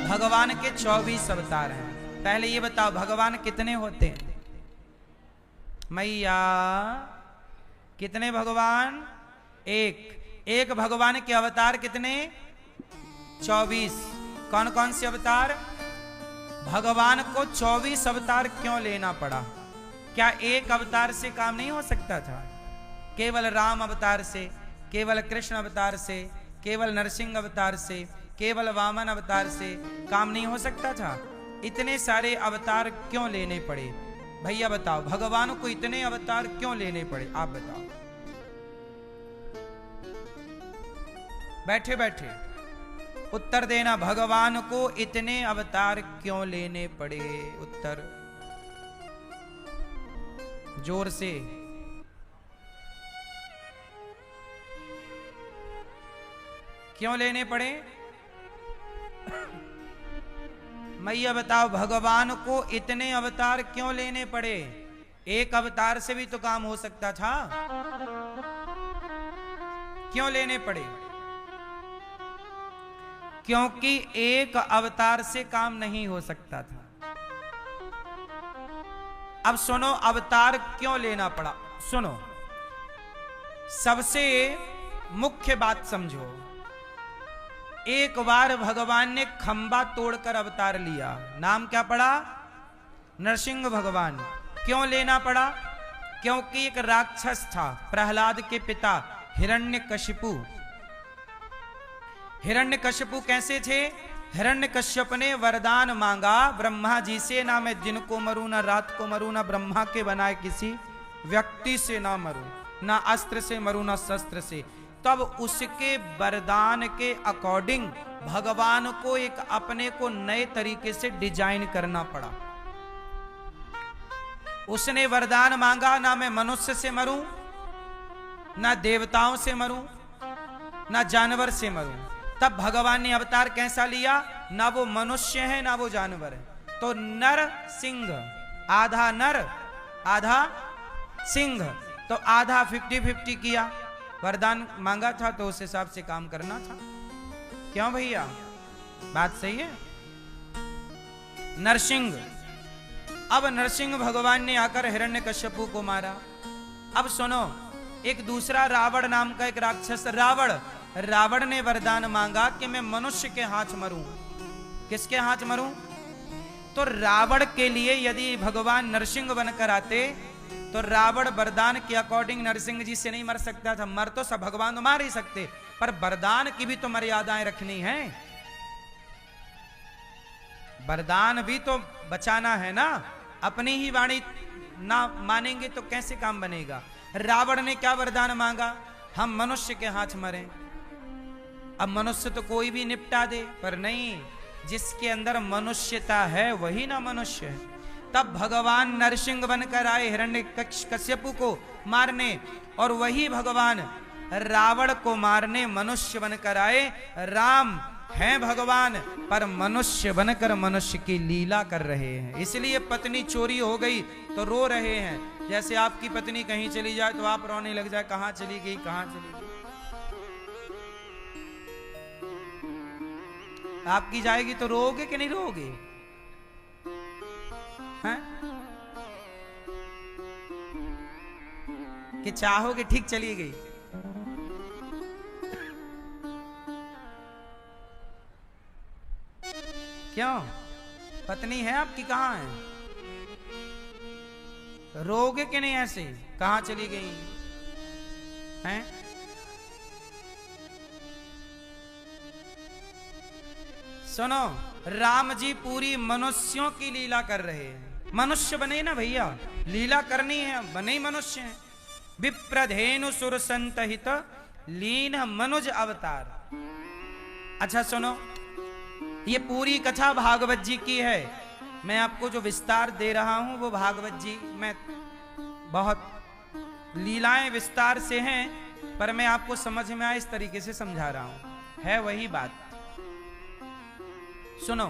भगवान के 24 अवतार हैं। पहले ये बताओ भगवान कितने होते हैं? मैया कितने भगवान? एक भगवान के अवतार कितने? 24। कौन कौन से अवतार? भगवान को 24 अवतार क्यों लेना पड़ा? क्या एक अवतार से काम नहीं हो सकता था? केवल राम अवतार से, केवल कृष्ण अवतार से, केवल नरसिंह अवतार से, केवल वामन अवतार से काम नहीं हो सकता था? इतने सारे अवतार क्यों लेने पड़े? भैया बताओ, भगवान को इतने अवतार क्यों लेने पड़े? आप बताओ। बैठे बैठे उत्तर देना। भगवान को इतने अवतार क्यों लेने पड़े? उत्तर जोर से। क्यों लेने पड़े? मैया बताओ, भगवान को इतने अवतार क्यों लेने पड़े? एक अवतार से भी तो काम हो सकता था। क्यों लेने पड़े? क्योंकि एक अवतार से काम नहीं हो सकता था। अब सुनो, अवतार क्यों लेना पड़ा? सुनो, सबसे मुख्य बात समझो। एक बार भगवान ने खंबा तोड़कर अवतार लिया। नाम क्या पड़ा? नरसिंह भगवान। क्यों लेना पड़ा? क्योंकि एक राक्षस था, प्रहलाद के पिता हिरण्यकशिपु। हिरण्यकशिपु कैसे थे? हिरण्यकश्यप ने वरदान मांगा ब्रह्मा जी से, ना मैं दिन को मरूं, ना रात को मरूं, ना ब्रह्मा के बनाए किसी व्यक्ति से ना मरूं, ना अस्त्र से मरूं, ना शस्त्र से। तब उसके वरदान के अकॉर्डिंग भगवान को एक अपने को नए तरीके से डिजाइन करना पड़ा। उसने वरदान मांगा, ना मैं मनुष्य से मरूं, ना देवताओं से मरूं, ना जानवर से मरूं। तब भगवान ने अवतार कैसा लिया? ना वो मनुष्य है ना वो जानवर है। तो नर सिंह, आधा नर आधा सिंह, तो आधा 50-50 किया। वरदान मांगा था तो उस हिसाब से काम करना था। क्यों भैया? बात सही है। नरसिंह, अब नरसिंह भगवान ने आकर हिरण्यकश्यपु को मारा। अब सुनो, एक दूसरा रावण नाम का एक राक्षस, रावण ने वरदान मांगा कि मैं मनुष्य के हाथ मरूं। किसके हाथ मरूं? तो रावण के लिए यदि भगवान नरसिंह बनकर आते तो रावण वरदान के अकॉर्डिंग नरसिंह जी से नहीं मर सकता था। मर तो सब भगवान तो मार ही सकते, पर वरदान की भी तो मर्यादाएं रखनी है। वरदान भी तो बचाना है ना। अपनी ही वाणी ना मानेंगे तो कैसे काम बनेगा? रावण ने क्या वरदान मांगा? हम मनुष्य के हाथ मरें। अब मनुष्य तो कोई भी निपटा दे, पर नहीं, जिसके अंदर मनुष्यता है वही ना मनुष्य है। तब भगवान नरसिंह बनकर आए हिरण्यकश्यपु को मारने, और वही भगवान रावण को मारने मनुष्य बनकर आए। राम हैं भगवान, पर मनुष्य बनकर मनुष्य की लीला कर रहे हैं। इसलिए पत्नी चोरी हो गई तो रो रहे हैं। जैसे आपकी पत्नी कहीं चली जाए तो आप रोने लग जाए, कहां चली गई, कहां चली गई। आपकी जाएगी तो रोओगे कि नहीं रोओगे? हैं? कि चाहोगे ठीक चली गई? क्यों? पत्नी है आपकी, कहां है? रोगे कि नहीं ऐसे? कहां चली गई हैं? सुनो, राम जी पूरी मनुष्यों की लीला कर रहे हैं। मनुष्य बने ना भैया, लीला करनी है, बने ही मनुष्य हैं। विप्रधेनु सुर संतहित लीन मनुज अवतार। अच्छा सुनो, ये पूरी कथा भागवत जी की है। मैं आपको जो विस्तार दे रहा हूं वो भागवत जी में बहुत लीलाएं विस्तार से हैं, पर मैं आपको समझ में आए इस तरीके से समझा रहा हूं। है वही बात। सुनो,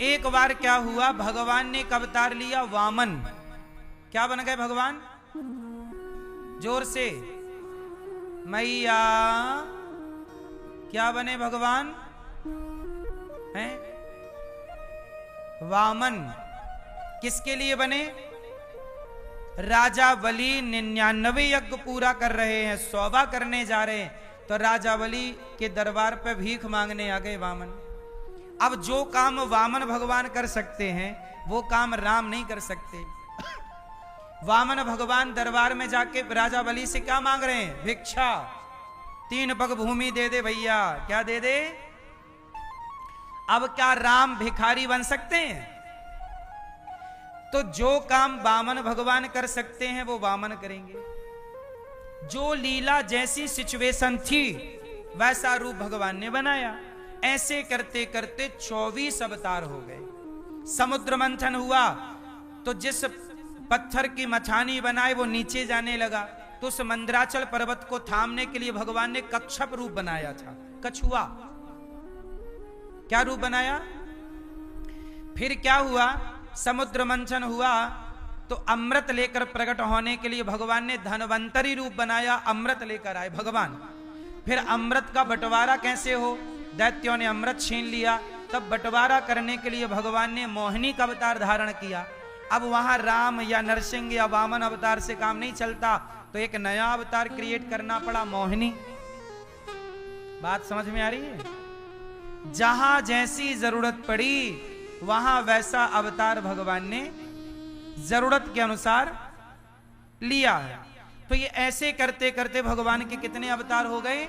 एक बार क्या हुआ, भगवान ने एक अवतार लिया, वामन। क्या बन गए भगवान? जोर से मैया, क्या बने भगवान? हैं? वामन किसके लिए बने? राजा बलि 99 यज्ञ पूरा कर रहे हैं, 100वां करने जा रहे हैं, तो राजा बलि के दरबार पे भीख मांगने आ गए वामन। अब जो काम वामन भगवान कर सकते हैं वो काम राम नहीं कर सकते। वामन भगवान दरबार में जाके राजा बलि से क्या मांग रहे हैं? भिक्षा। 3 पग भूमि दे दे भैया। क्या दे दे? अब क्या राम भिखारी बन सकते हैं? तो जो काम वामन भगवान कर सकते हैं वो वामन करेंगे। जो लीला जैसी सिचुएशन थी वैसा रूप भगवान ने बनाया। ऐसे करते करते 24 अवतार हो गए। समुद्र मंथन हुआ तो जिस पत्थर की मछानी बनाए वो नीचे जाने लगा, तो उस मंदराचल पर्वत को थामने के लिए भगवान ने कच्छप रूप बनाया था, कछुआ। क्या रूप बनाया? फिर क्या हुआ? समुद्र मंथन हुआ तो अमृत लेकर प्रकट होने के लिए भगवान ने धनवंतरी रूप बनाया, अमृत लेकर आए भगवान। फिर अमृत का बंटवारा कैसे हो? दैत्यों ने अमृत छीन लिया, तब बंटवारा करने के लिए भगवान ने मोहिनी का अवतार धारण किया। अब वहां राम या नरसिंह या वामन अवतार से काम नहीं चलता, तो एक नया अवतार क्रिएट करना पड़ा, मोहिनी। बात समझ में आ रही है? जहां जैसी जरूरत पड़ी वहां वैसा अवतार भगवान ने जरूरत के अनुसार लिया है। तो ये ऐसे करते करते भगवान के कितने अवतार हो गए?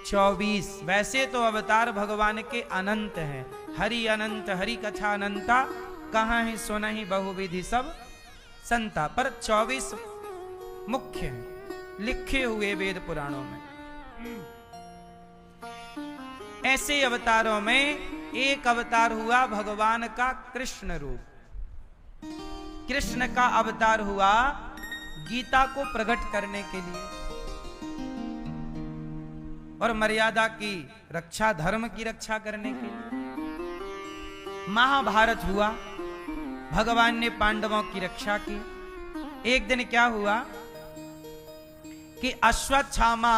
24। वैसे तो अवतार भगवान के अनंत हैं, हरि अनंत, हरि कथा अनंता, कहाँ ही सुना ही बहुविधि सब संता, पर 24 मुख्य हैं लिखे हुए वेद पुराणों में। ऐसे अवतारों में एक अवतार हुआ भगवान का कृष्ण रूप। कृष्ण का अवतार हुआ गीता को प्रकट करने के लिए और मर्यादा की रक्षा, धर्म की रक्षा करने के लिए। महाभारत हुआ, भगवान ने पांडवों की रक्षा की। एक दिन क्या हुआ कि अश्वत्थामा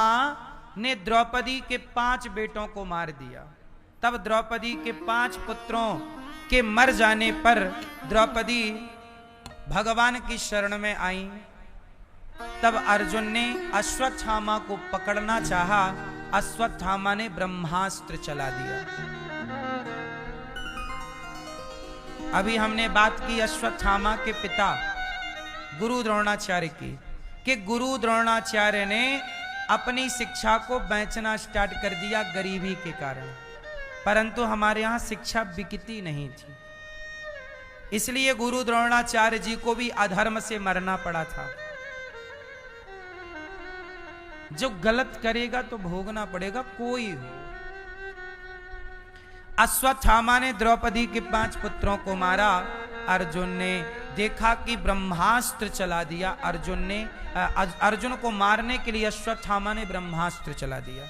ने द्रौपदी के 5 बेटों को मार दिया। तब द्रौपदी के 5 पुत्रों के मर जाने पर द्रौपदी भगवान की शरण में आई। तब अर्जुन ने अश्वत्थामा को पकड़ना चाहा, अश्वत्थामा ने ब्रह्मास्त्र चला दिया। अभी हमने बात की अश्वत्थामा के पिता गुरु द्रोणाचार्य की, कि गुरु द्रोणाचार्य ने अपनी शिक्षा को बेचना स्टार्ट कर दिया गरीबी के कारण, परंतु हमारे यहां शिक्षा बिकती नहीं थी, इसलिए गुरु द्रोणाचार्य जी को भी अधर्म से मरना पड़ा था। जो गलत करेगा तो भोगना पड़ेगा, कोई हो। अश्वत्थामा ने द्रौपदी के 5 पुत्रों को मारा। अर्जुन ने देखा कि ब्रह्मास्त्र चला दिया। अर्जुन को मारने के लिए अश्वत्थामा ने ब्रह्मास्त्र चला दिया।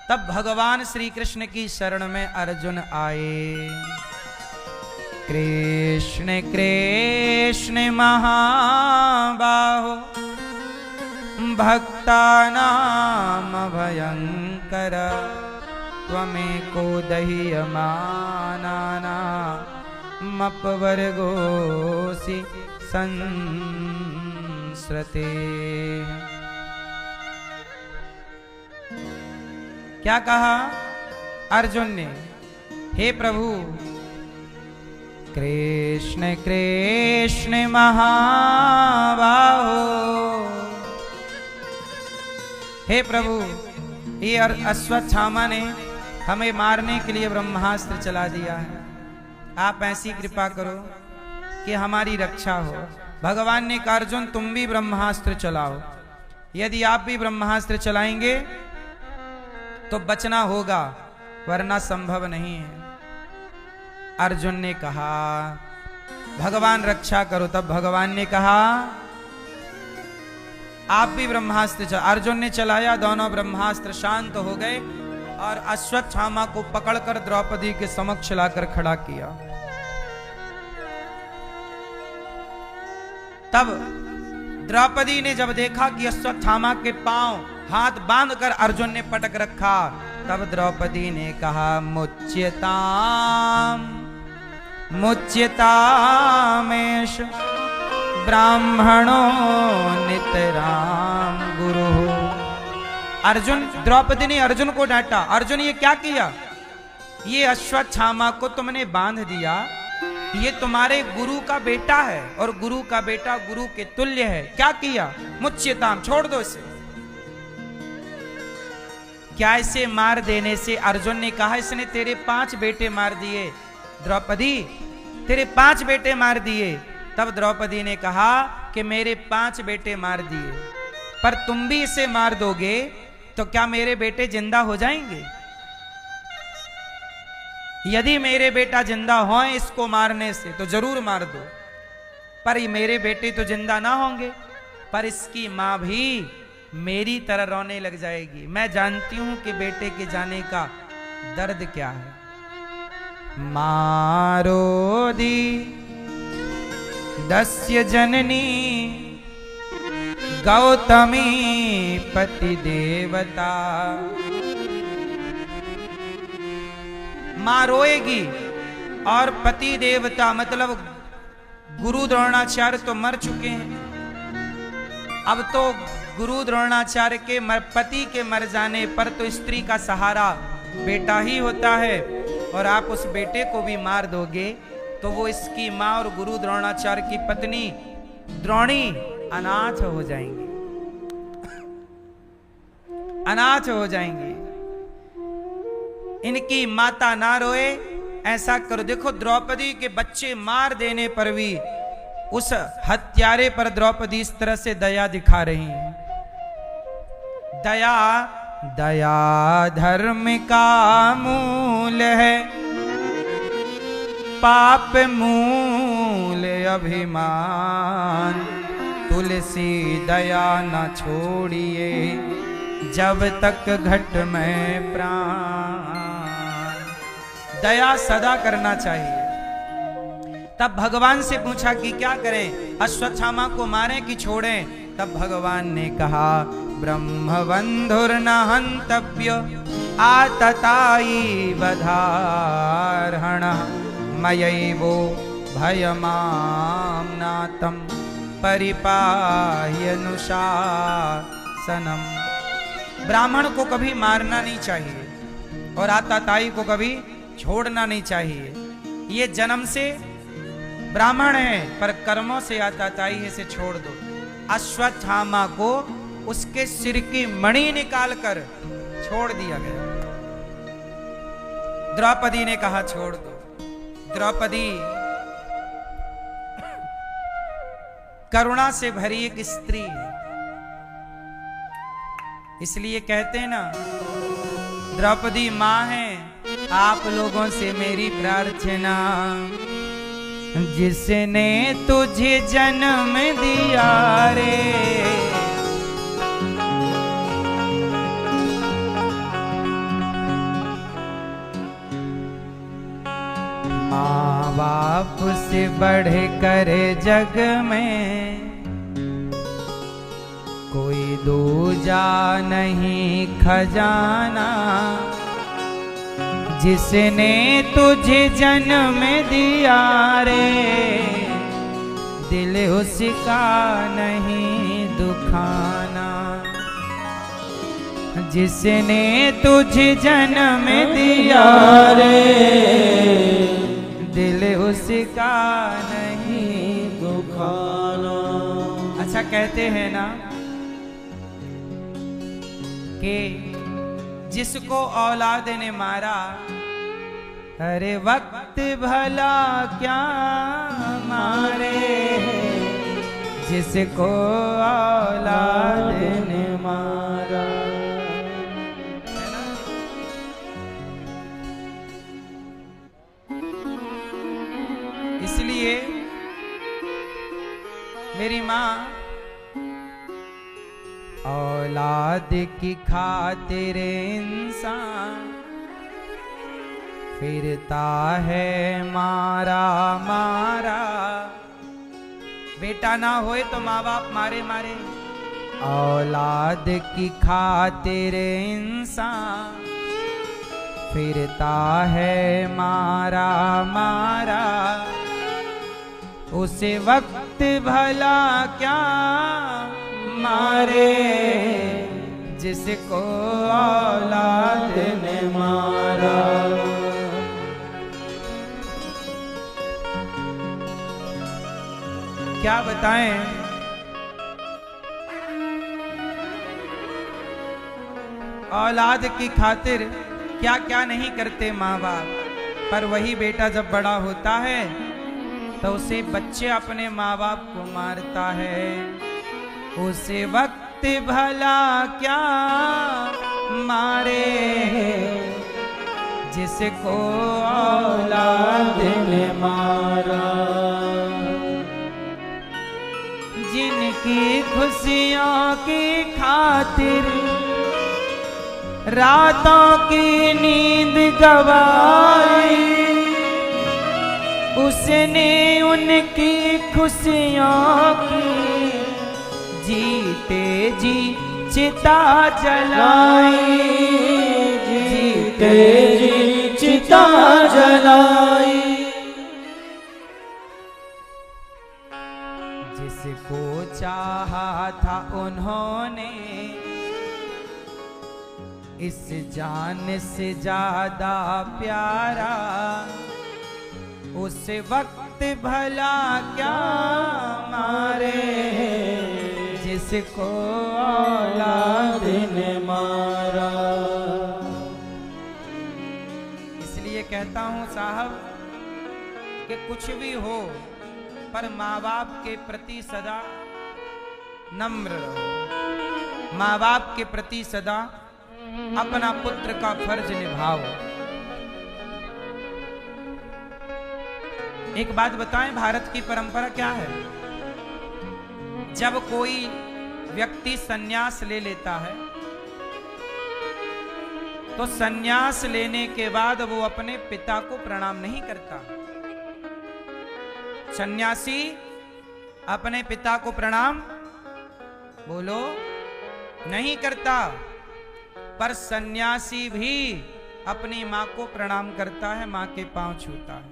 तब भगवान श्री कृष्ण की शरण में अर्जुन आए। कृष्ण कृष्ण महाबाहो भक्तानाम भयंकर त्वमेको दह्यमानाना मपवर्गोऽसि संस्रते। क्या कहा अर्जुन ने? हे प्रभु, कृष्ण कृष्ण महाबाहो, हे प्रभु, ये अश्वत्थामा ने हमें मारने के लिए ब्रह्मास्त्र चला दिया है। आप ऐसी कृपा करो कि हमारी रक्षा हो। भगवान ने कहा अर्जुन तुम भी ब्रह्मास्त्र चलाओ। यदि आप भी ब्रह्मास्त्र चलाएंगे तो बचना होगा, वरना संभव नहीं है। अर्जुन ने कहा भगवान रक्षा करो। तब भगवान ने कहा आप भी ब्रह्मास्त्र अर्जुन ने चलाया। दोनों ब्रह्मास्त्र शांत हो गए और अश्वत्थामा को पकड़कर द्रौपदी के समक्ष लाकर खड़ा किया। तब द्रौपदी ने जब देखा कि अश्वत्थामा के पांव हाथ बांधकर अर्जुन ने पटक रखा, तब द्रौपदी ने कहा मुच्यताम मुच्यतामेष ब्राह्मणो नितराम गुरु। अर्जुन, द्रौपदी ने अर्जुन को डांटा, अर्जुन ये क्या किया? ये अश्वत्थामा को तुमने बांध दिया, ये तुम्हारे गुरु का बेटा है और गुरु का बेटा गुरु के तुल्य है, क्या किया? मुच्यताम, छोड़ दो इसे। क्या इसे मार देने से? अर्जुन ने कहा इसने तेरे 5 बेटे मार दिए द्रौपदी, तेरे 5 बेटे मार दिए। तब द्रौपदी ने कहा कि मेरे 5 बेटे मार दिए, पर तुम भी इसे मार दोगे तो क्या मेरे बेटे जिंदा हो जाएंगे? यदि मेरे बेटा जिंदा हो इसको मारने से तो जरूर मार दो, पर ये मेरे बेटे तो जिंदा ना होंगे, पर इसकी मां भी मेरी तरह रोने लग जाएगी। मैं जानती हूं कि बेटे के जाने का दर्द क्या है। मारोदी दस्य जननी गौतमी पति देवता। मां रोएगी और पति देवता मतलब गुरु द्रोणाचार्य तो मर चुके हैं। अब तो गुरु द्रोणाचार्य के पति के मर जाने पर तो स्त्री का सहारा बेटा ही होता है, और आप उस बेटे को भी मार दोगे तो वो इसकी मां और गुरु द्रोणाचार्य की पत्नी द्रोणी अनाथ हो जाएंगी, अनाथ हो जाएंगी। इनकी माता ना रोए, ऐसा करो। देखो द्रौपदी के बच्चे मार देने पर भी उस हत्यारे पर द्रौपदी इस तरह से दया दिखा रही है। दया, दया धर्म का मूल है, पाप मूल अभिमान। तुलसी दया न छोड़िए जब तक घट में प्राण। दया सदा करना चाहिए। तब भगवान से पूछा कि क्या करें, अश्वत्थामा को मारें कि छोड़ें? तब भगवान ने कहा ब्रह्मबंधुर्न हंतव्य आतताई वधार्हण मयैवो भयमाम्नातं परिपाह्यनुशासनम्। ब्राह्मण को कभी मारना नहीं चाहिए और आताताई को कभी छोड़ना नहीं चाहिए। ये जन्म से ब्राह्मण है पर कर्मों से आताताई है, से छोड़ दो। अश्वत्थामा को उसके सिर की मणि निकालकर छोड़ दिया गया। द्रौपदी ने कहा छोड़ दो। द्रौपदी करुणा से भरी एक स्त्री है, इसलिए कहते हैं ना द्रौपदी मां है। आप लोगों से मेरी प्रार्थना, जिसने तुझे जन्म दिया रे, माँ बाप से बढ़ कर जग में कोई दूजा नहीं खजाना। जिसने तुझे जन्म दिया रे, दिल उसका नहीं दुखाना। जिसने तुझे जन्म दिया रे, दिल उसका नहीं दुखाना। अच्छा कहते हैं ना कि जिसको औलाद ने मारा, अरे वक्त भला क्या मारे, जिसको औलाद ने मारा। इसलिए मेरी माँ औलाद की खातिर इंसान फिरता है मारा मारा। बेटा ना होए तो माँ बाप मारे मारे। औलाद की खातिर इंसान फिरता है मारा मारा। उसे वक्त भला क्या मारे, जिसको औलाद ने मारा। क्या बताएं, औलाद की खातिर क्या क्या नहीं करते माँ बाप, पर वही बेटा जब बड़ा होता है तो उसे बच्चे अपने माँ बाप को मारता है। उसे वक्त भला क्या मारे, जिसको औलाद ने मारा। जिनकी खुशियों की खातिर रातों की नींद गवाई, उसने उनकी खुशियों की जीते जी चिता जलाई, जीते जी चिता जलाई। जिसको चाहा था उन्होंने इस जान से ज्यादा प्यारा, उस वक्त भला क्या मारे, जिसको औलाद ने मारा। इसलिए कहता हूं साहब कि कुछ भी हो पर माँ बाप के प्रति सदा नम्र रहो, माँ बाप के प्रति सदा अपना पुत्र का फर्ज निभाओ। एक बात बताएं, भारत की परंपरा क्या है? जब कोई व्यक्ति संन्यास ले लेता है तो संन्यास लेने के बाद वो अपने पिता को प्रणाम नहीं करता। सन्यासी अपने पिता को प्रणाम बोलो नहीं करता, पर सन्यासी भी अपनी मां को प्रणाम करता है, मां के पांव छूता है।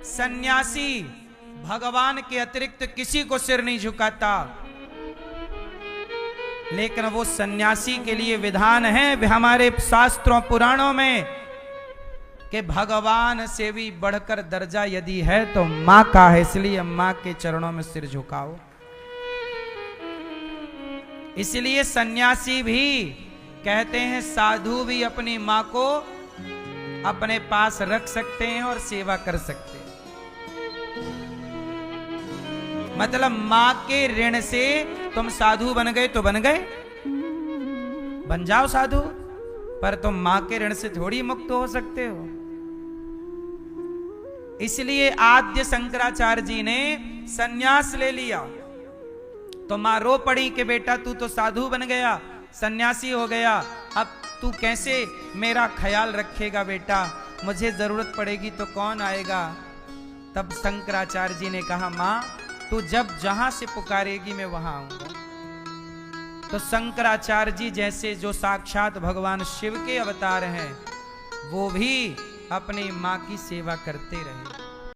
सन्यासी भगवान के अतिरिक्त किसी को सिर नहीं झुकाता, लेकिन वो सन्यासी के लिए विधान है हमारे शास्त्रों पुराणों में कि भगवान से भी बढ़कर दर्जा यदि है तो मां का है, इसलिए मां के चरणों में सिर झुकाओ। इसलिए सन्यासी भी कहते हैं, साधु भी अपनी मां को अपने पास रख सकते हैं और सेवा कर सकते हैं। मतलब मां के ऋण से तुम साधु बन गए तो बन गए, बन जाओ साधु, पर तुम मां के ऋण से थोड़ी मुक्त हो सकते हो। इसलिए आद्य शंकराचार्य जी ने सन्यास ले लिया तो मां रो पड़ी कि बेटा तू तो साधु बन गया, सन्यासी हो गया, अब तू कैसे मेरा ख्याल रखेगा बेटा, मुझे जरूरत पड़ेगी तो कौन आएगा। तब शंकराचार्य जी ने कहा, मां तू जब जहां से पुकारेगी मैं वहां आऊंगा। तो शंकराचार्य जी जैसे जो साक्षात भगवान शिव के अवतार हैं, वो भी अपनी मां की सेवा करते रहे।